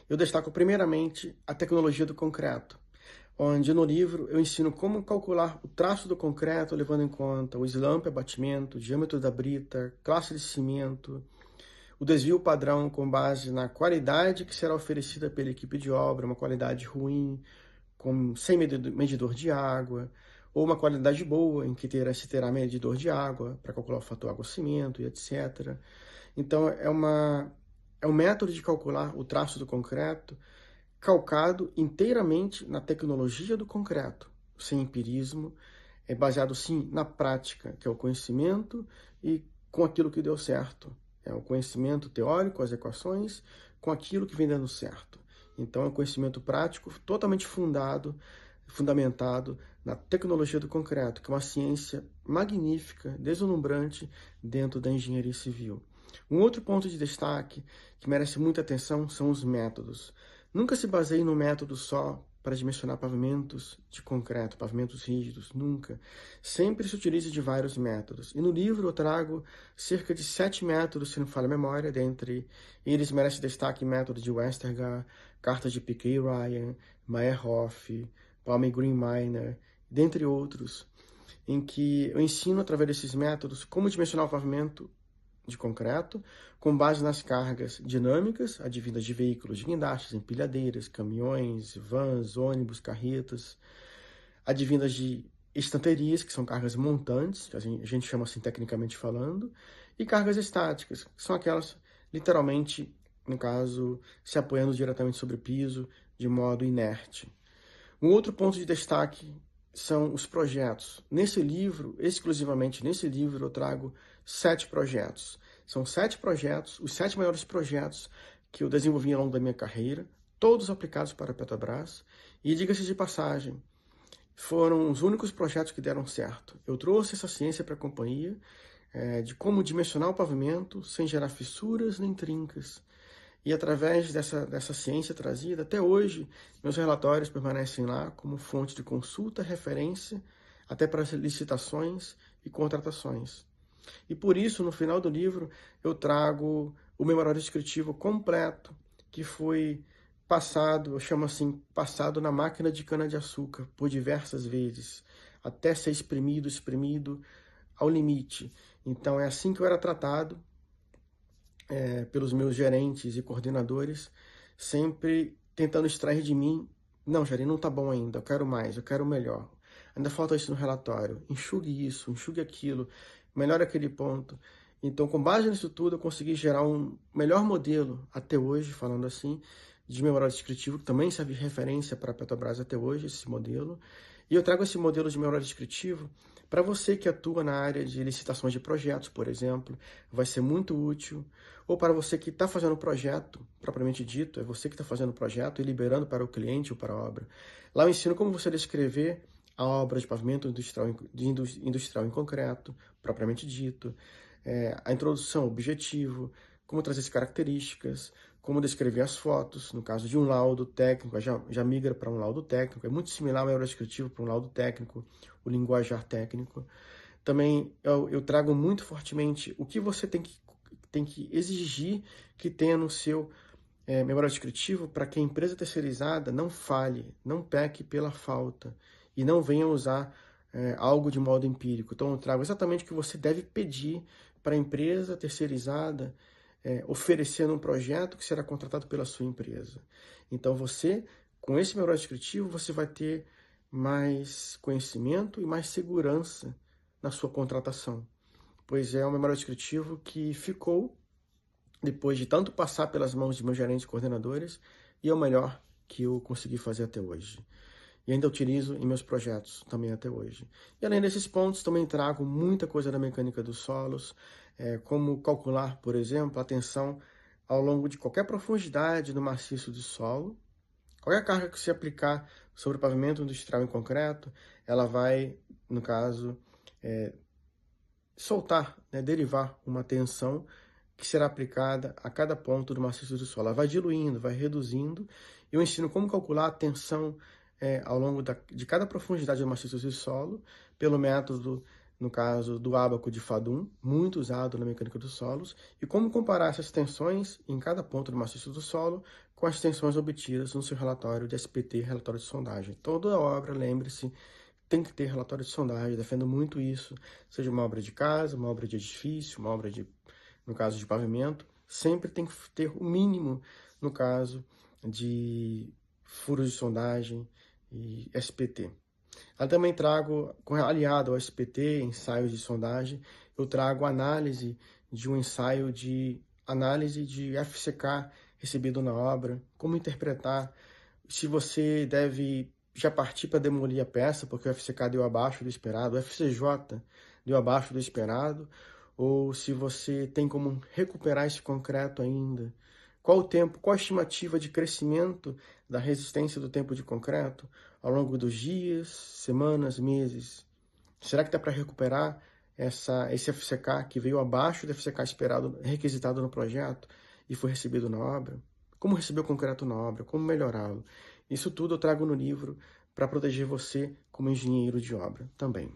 Eu destaco primeiramente a tecnologia do concreto, onde no livro eu ensino como calcular o traço do concreto, levando em conta o slump, abatimento, o diâmetro da brita, classe de cimento, o desvio padrão com base na qualidade que será oferecida pela equipe de obra, uma qualidade ruim, sem medidor de água, ou uma qualidade boa, em que se terá medidor de água, para calcular o fator água-cimento e etc. Então, é um método de calcular o traço do concreto calcado inteiramente na tecnologia do concreto, sem empirismo, é baseado sim na prática, que é o conhecimento e com aquilo que deu certo. É o conhecimento teórico, as equações, com aquilo que vem dando certo. Então é um conhecimento prático totalmente fundamentado na tecnologia do concreto, que é uma ciência magnífica, deslumbrante dentro da engenharia civil. Um outro ponto de destaque que merece muita atenção são os métodos. Nunca se baseie num método só para dimensionar pavimentos de concreto, pavimentos rígidos, nunca. Sempre se utilize de vários métodos. E no livro eu trago cerca de 7 métodos, se não falha a memória, dentre eles merece destaque método de Westergaard, cartas de Piquet e Ryan, Meyerhoff, Palmer Green Miner, dentre outros, em que eu ensino através desses métodos como dimensionar o pavimento de concreto, com base nas cargas dinâmicas, advindas de veículos de guindastes, empilhadeiras, caminhões, vans, ônibus, carretas, advindas de estanterias, que são cargas montantes, que a gente chama assim tecnicamente falando, e cargas estáticas, que são aquelas literalmente, no caso, se apoiando diretamente sobre o piso, de modo inerte. Um outro ponto de destaque são os projetos. Nesse livro, exclusivamente nesse livro, eu trago 7 projetos. São 7 projetos, os 7 maiores projetos que eu desenvolvi ao longo da minha carreira, todos aplicados para a Petrobras. E diga-se de passagem, foram os únicos projetos que deram certo. Eu trouxe essa ciência para a companhia, de como dimensionar o pavimento sem gerar fissuras nem trincas. E através dessa ciência trazida, até hoje, meus relatórios permanecem lá como fonte de consulta, referência, até para licitações e contratações. E por isso, no final do livro, eu trago o memorial descritivo completo, que foi passado, eu chamo assim, passado na máquina de cana-de-açúcar por diversas vezes, até ser espremido ao limite. Então, é assim que eu era tratado, pelos meus gerentes e coordenadores, sempre tentando extrair de mim, não, Jari, não tá bom ainda, eu quero mais, eu quero melhor. Ainda falta isso no relatório, enxugue isso, enxugue aquilo, melhore aquele ponto. Então, com base nisso tudo, eu consegui gerar um melhor modelo, até hoje, falando assim, de memorial descritivo, que também serve de referência para a Petrobras até hoje, esse modelo. E eu trago esse modelo de memorial descritivo para você que atua na área de licitações de projetos, por exemplo, vai ser muito útil. Ou para você que está fazendo o projeto, propriamente dito, é você que está fazendo o projeto e liberando para o cliente ou para a obra. Lá eu ensino como você descrever a obra de pavimento industrial em concreto, propriamente dito, a introdução, o objetivo, como trazer as características, como descrever as fotos, no caso de um laudo técnico, já migra para um laudo técnico, é muito similar ao descritivo para um laudo técnico, o linguajar técnico. Também eu trago muito fortemente o que você tem que exigir que tenha no seu memorial descritivo para que a empresa terceirizada não falhe, não peque pela falta e não venha usar algo de modo empírico. Então eu trago exatamente o que você deve pedir para a empresa terceirizada oferecer um projeto que será contratado pela sua empresa. Então você, com esse memorial descritivo, você vai ter mais conhecimento e mais segurança na sua contratação, pois é um memorial descritivo que ficou depois de tanto passar pelas mãos de meus gerentes e coordenadores, e é o melhor que eu consegui fazer até hoje. E ainda utilizo em meus projetos também até hoje. E além desses pontos, também trago muita coisa da mecânica dos solos, como calcular, por exemplo, a tensão ao longo de qualquer profundidade no maciço do solo. Qualquer carga que se aplicar sobre o pavimento industrial em concreto, ela vai, no caso, soltar, derivar uma tensão que será aplicada a cada ponto do maciço do solo. Ela vai diluindo, vai reduzindo. Eu ensino como calcular a tensão ao longo de cada profundidade do maciço do solo, pelo método no caso do ábaco de Fadum, muito usado na mecânica dos solos, e como comparar essas tensões em cada ponto do maciço do solo com as tensões obtidas no seu relatório de SPT, relatório de sondagem. Toda obra, lembre-se, tem que ter relatório de sondagem, defendo muito isso, seja uma obra de casa, uma obra de edifício, uma obra de, no caso de pavimento, sempre tem que ter o mínimo no caso de furos de sondagem e SPT. Eu também trago, aliado ao SPT, ensaios de sondagem, eu trago análise de um ensaio de análise de FCK recebido na obra, como interpretar, se você deve já partir para demolir a peça, porque o FCK deu abaixo do esperado, o FCJ deu abaixo do esperado, ou se você tem como recuperar esse concreto ainda. Qual o tempo, qual a estimativa de crescimento da resistência do tempo de concreto ao longo dos dias, semanas, meses? Será que dá para recuperar esse FCK que veio abaixo do FCK esperado, requisitado no projeto e foi recebido na obra? Como receber o concreto na obra? Como melhorá-lo? Isso tudo eu trago no livro para proteger você como engenheiro de obra também.